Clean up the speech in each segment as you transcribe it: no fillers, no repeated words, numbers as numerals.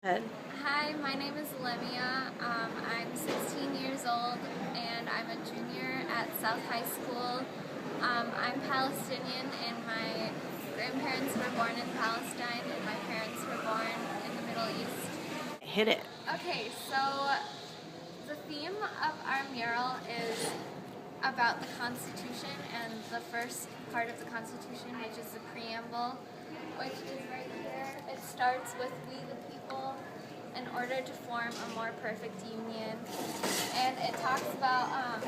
Hi, my name is Lemia. I'm 16 years old and I'm a junior at South High School. I'm Palestinian and my grandparents were born in Palestine and my parents were born in the Middle East. Hit it. Okay, so the theme of our mural is about the Constitution and the first part of the Constitution, which is the preamble, which is right here. It starts with "We the people, in order to form a more perfect union," and it talks about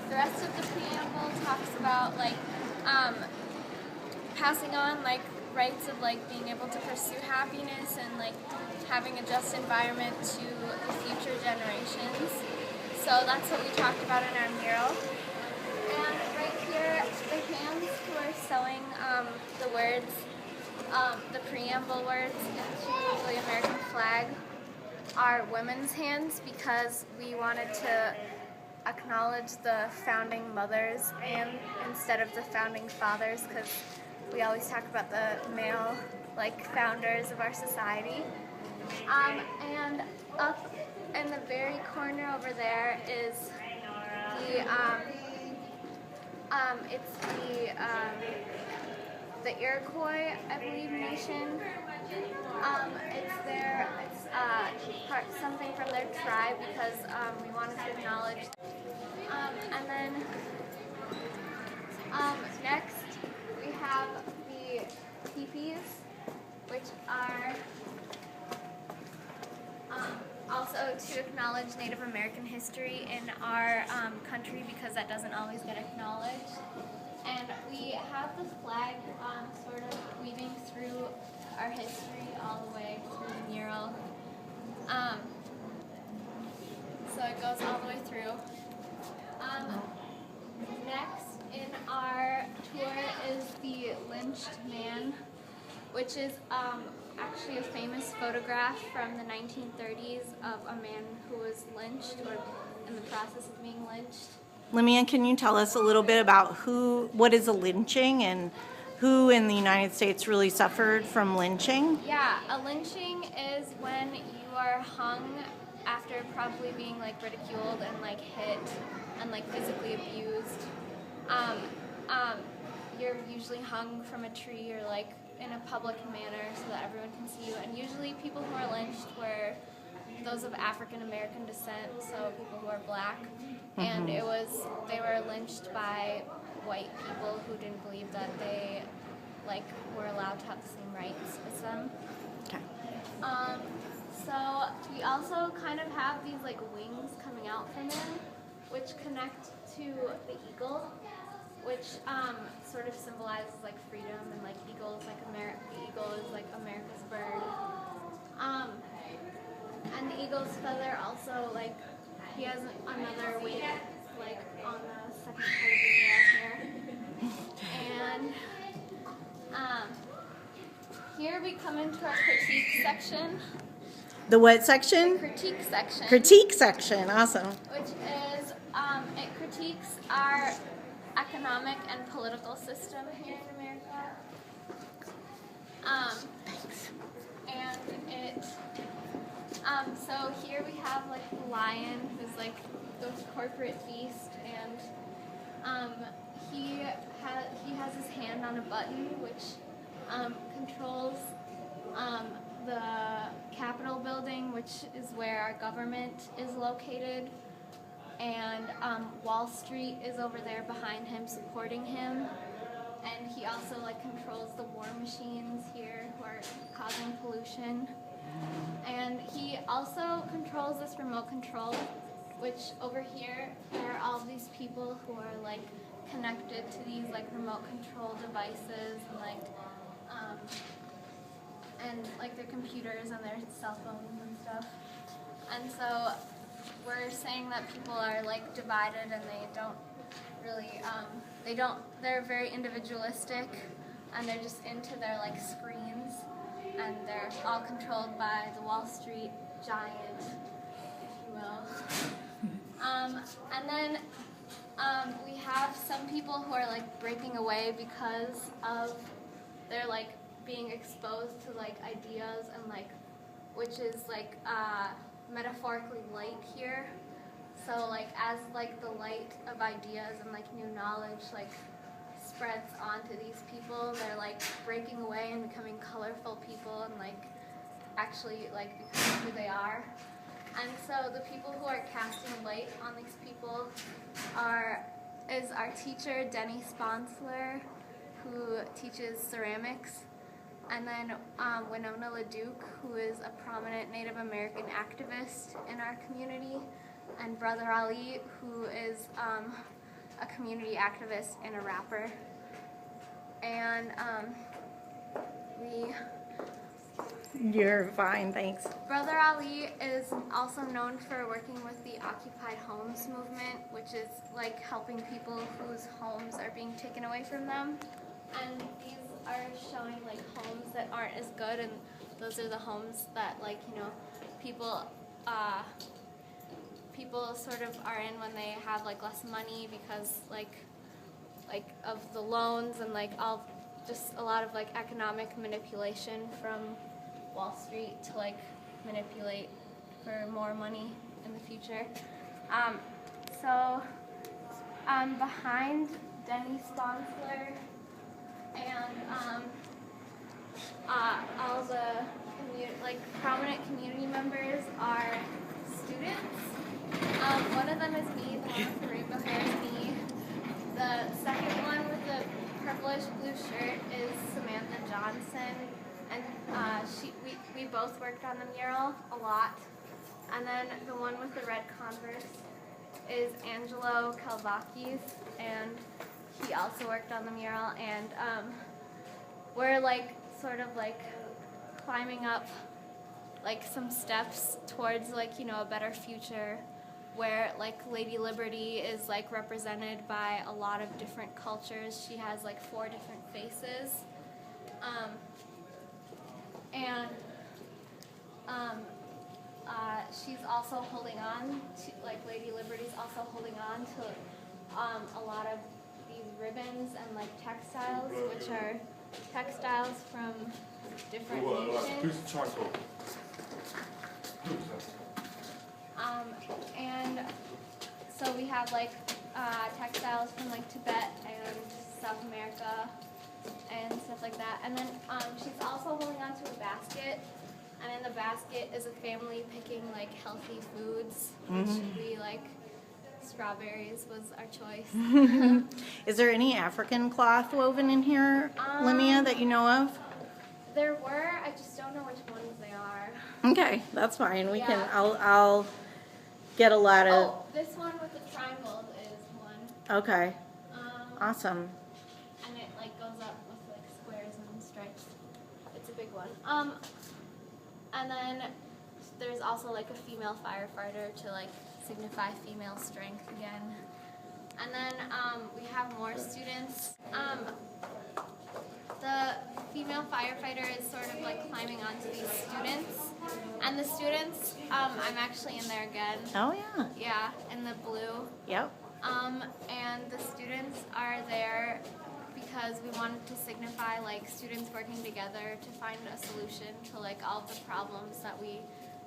the rest of the preamble talks about passing on rights of being able to pursue happiness and having a just environment to the future generations. So that's what we talked about in our mural. And right here, the hands who are sewing the words, the preamble words into the American flag are women's hands because we wanted to acknowledge the founding mothers and instead of the founding fathers, because we always talk about the male founders of our society. And up in the very corner over there is the it's the Iroquois, I believe, nation. It's something from their tribe because we wanted to acknowledge. And then next we have the teepees, which are also to acknowledge Native American history in our country because that doesn't always get acknowledged. And we have the flag sort of weaving through our history all the way through the mural. So it goes all the way through. Next in our tour is the lynched man, which is actually a famous photograph from the 1930s of a man who was lynched or in the process of being lynched. Lemia, can you tell us a little bit about what is a lynching and who in the United States really suffered from lynching? Yeah, a lynching is when you are hung after probably being ridiculed and hit and physically abused. You're usually hung from a tree or in a public manner so that everyone can see you. And usually people who are lynched were those of African American descent, so people who are black. And they were lynched by white people who didn't believe that they were allowed to have the same rights as them. Okay. So we also kind of have these wings coming out from them, which connect to the eagle, which sort of symbolizes freedom, and the eagle is America's bird. And the eagle's feather also he has another wing on the second part of the mural here. And here we come into our critique section. The what section? The critique section. Critique section, awesome. Which is, it critiques our economic and political system here in America. Thanks. And it, so here we have the lion, who's the corporate beast, and he has his hand on a button which controls the Capitol building, which is where our government is located, and Wall Street is over there behind him supporting him, and he also controls the war machines here who are causing pollution, and he also controls this remote control, which over here there are all these people who are connected to these remote control devices and their computers and their cell phones and stuff. And so we're saying that people are divided and they don't really they're very individualistic and they're just into their screens, and they're all controlled by the Wall Street giant, if you will. And then we have some people who are breaking away because of their being exposed to ideas and which is like metaphorically light here. So like as like the light of ideas and like new knowledge like spreads onto these people, they're like breaking away and becoming colorful people and like actually like becoming who they are. And so the people who are casting light on these people is our teacher Denny Sponsler, who teaches ceramics, and then Winona LaDuke, who is a prominent Native American activist in our community, and Brother Ali, who is a community activist and a rapper. And You're fine, thanks. Brother Ali is also known for working with the Occupied Homes movement, which is like helping people whose homes are being taken away from them. And these are showing like homes that aren't as good, and those are the homes that like, you know, people sort of are in when they have like less money because like of the loans and like just a lot of like economic manipulation from Wall Street to like manipulate for more money in the future. Behind Denny Sponsler and all the prominent community members are students. One of them is me, the one with the rainbow hair is me. The second one with the purplish blue shirt is Samantha Johnson, and we both worked on the mural a lot. And then the one with the red Converse is Angelo Calvakis, and he also worked on the mural. And we're like sort of like climbing up like some steps towards like, you know, a better future, where like Lady Liberty is like represented by a lot of different cultures. She has like 4 different faces. She's also holding on to, like Lady Liberty's also holding on to a lot of these ribbons and like textiles, which are textiles from different nations. And so we have like textiles from like Tibet and South America and stuff like that. And then she's also holding on to a basket, and in the basket is a family picking like healthy foods, which we like strawberries was our choice. Is there any African cloth woven in here, Limia, that you know of? There were, I just don't know which ones they are. Okay, that's fine. We can. I'll get a lot of. Oh, this one with the triangles is one. Okay. Awesome. And it like goes up with like squares and stripes. It's a big one. And then there's also like a female firefighter to like signify female strength again. And then we have more students. The female firefighter is sort of like climbing onto these students. And the students, I'm actually in there again. Oh, yeah. Yeah, in the blue. Yep. And the students are there because we wanted to signify like students working together to find a solution to like all of the problems that we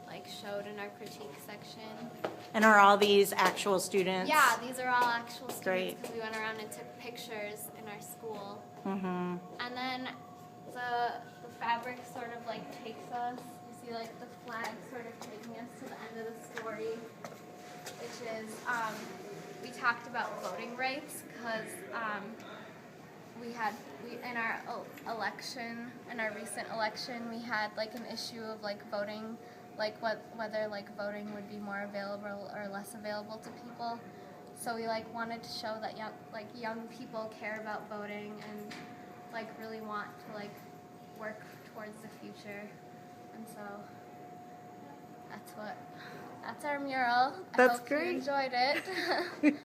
like showed in our critique section. And are all these actual students? Yeah, these are all actual students. Great. Because we went around and took pictures in our school. Mm-hmm. And then the fabric sort of like takes us. You see like the flag sort of taking us to the end of the story, which is we talked about voting rights because in our election, in our recent election, we had like an issue of like voting, like whether like voting would be more available or less available to people. So we like wanted to show that young people care about voting and like really want to like work towards the future. And so that's our mural. That's I hope great. you enjoyed it.